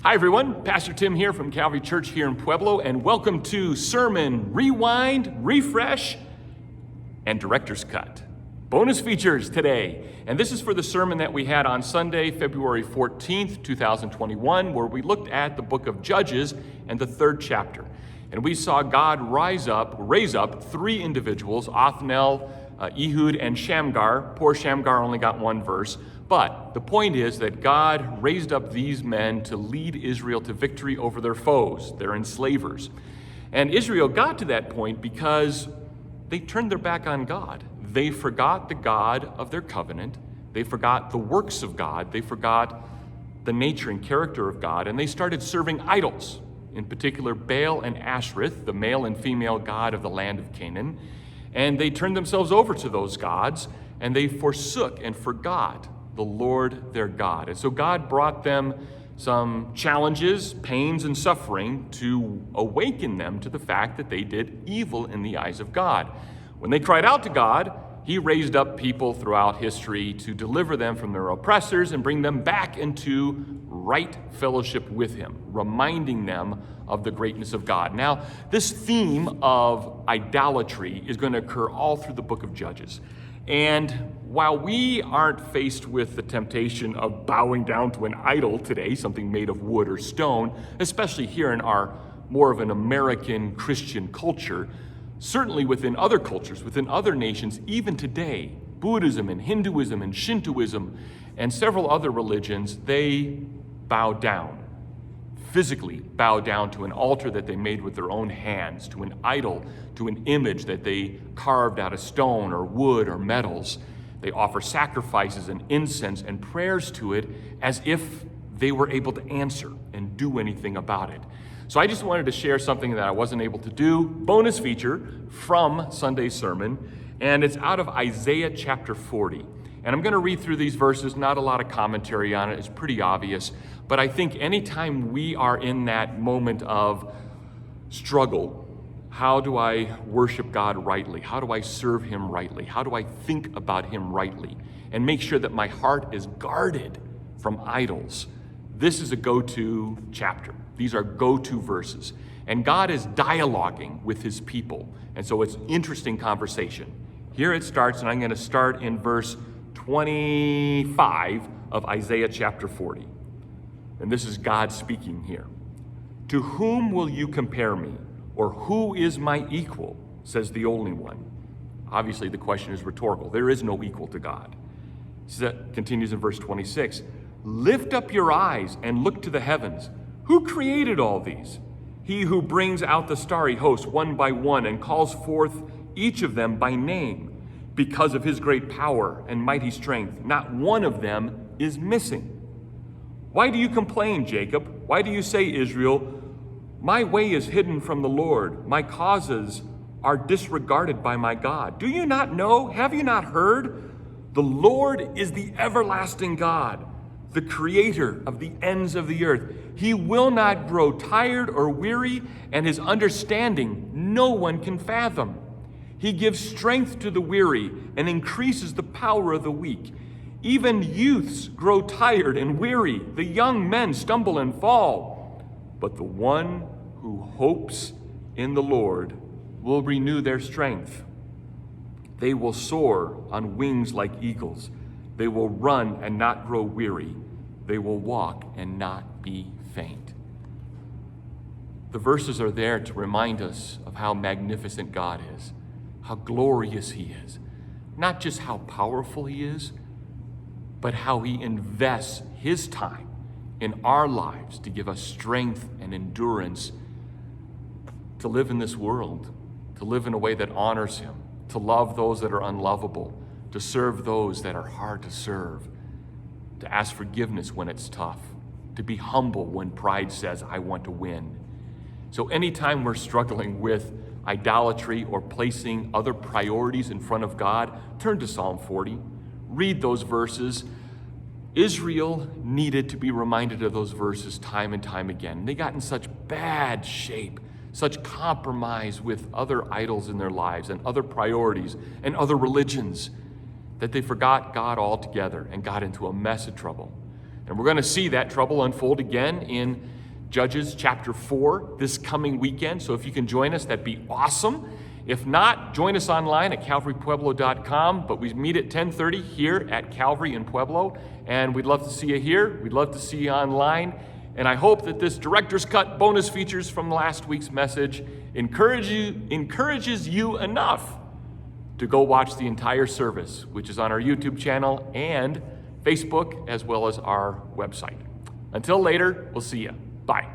Hi everyone, Pastor Tim here from Calvary Church here in Pueblo, and welcome to Sermon Rewind, Refresh, and Director's Cut. Bonus features today, and this is for the sermon that we had on Sunday, February 14th, 2021, where we looked at the book of Judges and the third chapter. And we saw God raise up three individuals, Othniel, Ehud, and Shamgar. Poor Shamgar only got one verse. But the point is that God raised up these men to lead Israel to victory over their foes, their enslavers. And Israel got to that point because they turned their back on God. They forgot the God of their covenant. They forgot the works of God. They forgot the nature and character of God. And they started serving idols, in particular Baal and Ashereth, the male and female god of the land of Canaan. And they turned themselves over to those gods, and they forsook and forgot the Lord their God. And so God brought them some challenges, pains, and suffering to awaken them to the fact that they did evil in the eyes of God. When they cried out to God, He raised up people throughout history to deliver them from their oppressors and bring them back into right fellowship with Him, reminding them of the greatness of God. Now, this theme of idolatry is going to occur all through the book of Judges. And while we aren't faced with the temptation of bowing down to an idol today, something made of wood or stone, especially here in our more of an American Christian culture, certainly within other cultures, within other nations, even today, Buddhism and Hinduism and Shintoism and several other religions, they bow down, physically bow down to an altar that they made with their own hands, to an idol, to an image that they carved out of stone or wood or metals. They offer sacrifices and incense and prayers to it as if they were able to answer and do anything about it. So I just wanted to share something that I wasn't able to do, bonus feature from Sunday's sermon, and it's out of Isaiah chapter 40. And I'm going to read through these verses, not a lot of commentary on it, it's pretty obvious, but I think anytime we are in that moment of struggle, how do I worship God rightly? How do I serve Him rightly? How do I think about Him rightly? And make sure that my heart is guarded from idols. This is a go-to chapter. These are go-to verses. And God is dialoguing with His people. And so it's interesting conversation. Here it starts, and I'm going to start in verse 25 of Isaiah chapter 40. And this is God speaking here. To whom will you compare me? Or who is my equal, says the only one. Obviously, the question is rhetorical. There is no equal to God. It continues in verse 26. Lift up your eyes and look to the heavens. Who created all these? He who brings out the starry host one by one and calls forth each of them by name. Because of His great power and mighty strength, not one of them is missing. Why do you complain, Jacob? Why do you say, Israel, my way is hidden from the Lord. My causes are disregarded by my God. Do you not know? Have you not heard? The Lord is the everlasting God, the creator of the ends of the earth. He will not grow tired or weary, and His understanding no one can fathom. He gives strength to the weary and increases the power of the weak. Even youths grow tired and weary. The young men stumble and fall. But the one who hopes in the Lord will renew their strength. They will soar on wings like eagles. They will run and not grow weary. They will walk and not be faint. The verses are there to remind us of how magnificent God is, how glorious He is. Not just how powerful He is, but how He invests His time in our lives to give us strength and endurance to live in this world, to live in a way that honors Him, to love those that are unlovable, to serve those that are hard to serve, to ask forgiveness when it's tough, to be humble when pride says, I want to win. So anytime we're struggling with idolatry or placing other priorities in front of God, turn to Psalm 40, read those verses. Israel needed to be reminded of those verses time and time again. They got in such bad shape, such compromise with other idols in their lives and other priorities and other religions that they forgot God altogether and got into a mess of trouble. And we're going to see that trouble unfold again in Judges chapter 4 this coming weekend. So if you can join us, that'd be awesome. If not, join us online at calvarypueblo.com. But we meet at 10:30 here at Calvary in Pueblo. And we'd love to see you here. We'd love to see you online. And I hope that this Director's Cut bonus features from last week's message encourages you enough to go watch the entire service, which is on our YouTube channel and Facebook, as well as our website. Until later, we'll see you. Bye.